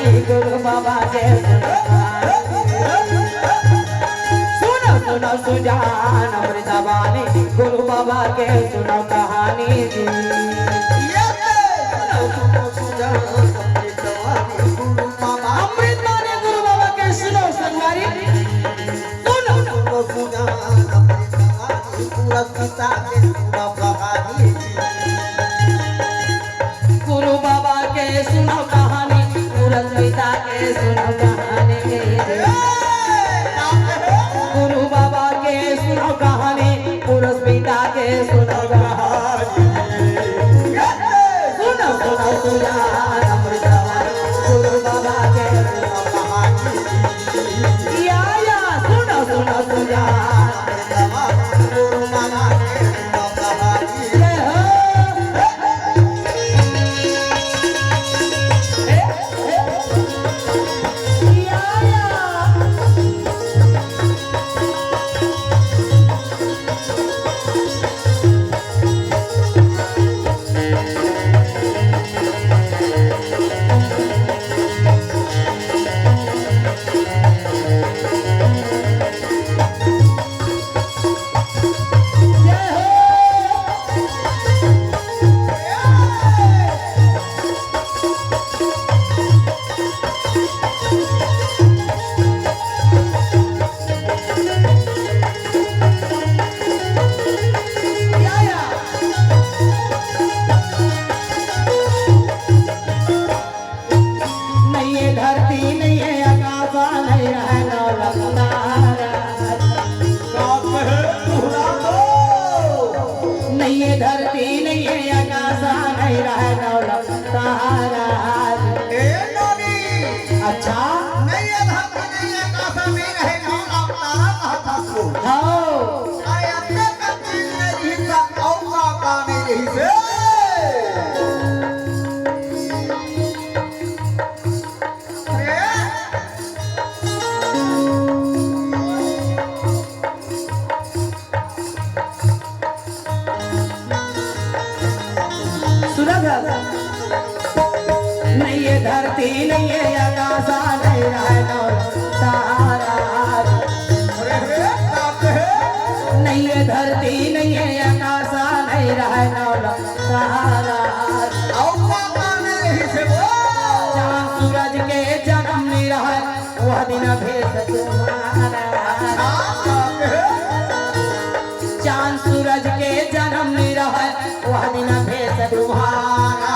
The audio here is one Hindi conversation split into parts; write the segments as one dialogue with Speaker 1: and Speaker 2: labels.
Speaker 1: गुरु बाबा के सुनो सुनो सुजान अमृतवाणी गुरु बाबा के सुनो कहानी जी सुनो सुजान अमृतवाणी गुरु बाबा के सुनो संगारी सुनो सुनो सुजान अमृतवाणी पूरा पिता के सुनो कहानी गुरु बाबा के सुनो कहानी पूरा पिता के सुनो कहानी गुरु बाबा के सुनो कहानी पुरुष पिता के सुनो कहानी सुनो सुनो सुजान अमृतवाणी गुरु बाबा के सुनो कहानी या सुनो सुनो सुजान अमृतवाणी गुरु बाबा के सुनो कहानी अच्छा नहीं है धरती नहीं है आकाश में रहे ना आप तारा कहता को हां अरे अपने का दिल नहीं था और का नहीं से नहीं ये धरती नहीं है आकाश नहीं रहे तारा नहीं ये धरती नहीं है आकाश नहीं रहे तारा चांद सूरज के जन्म नहीं रहे वह दिन भेद तुम्हारा चांद सूरज के जन्म नहीं रहे वह दिन भेद तुम्हारा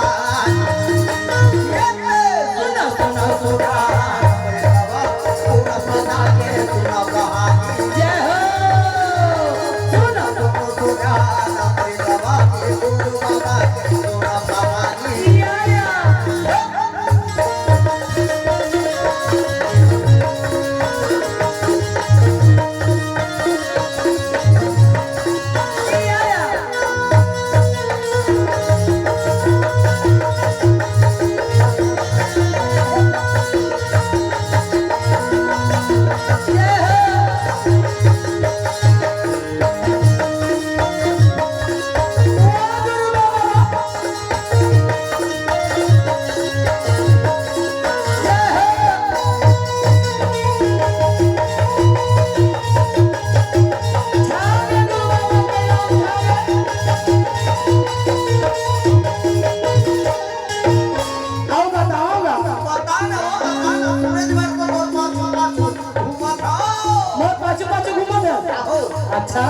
Speaker 1: अच्छा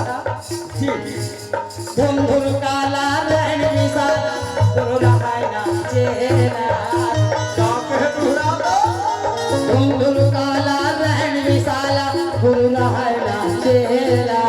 Speaker 1: धुंधुर काला रहन विशाल गुरु रहायना चेला धुंधुर काला रहन विशाल गुरु रहायना चेला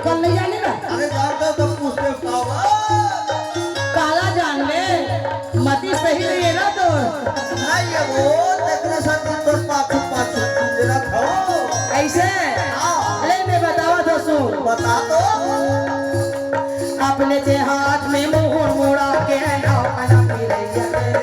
Speaker 1: कल नहीं जाने ना अरे जानते तो पूछते काला जान ले मती सही नहीं है ना तो नहीं है वो देखने से तो पाछू पाछू तेरा खाओ ऐसे अरे मैं बतावा तो सुन बता दो अपने ते हाथ में मोहर मोड़ा के ना पी रही है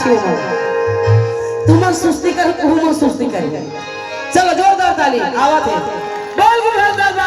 Speaker 2: अच्छी उम्र तू मन सुस्ती कर तू मन सुस्ती कर चलो जोरदार ताली आवा थे बोल गुरु दादा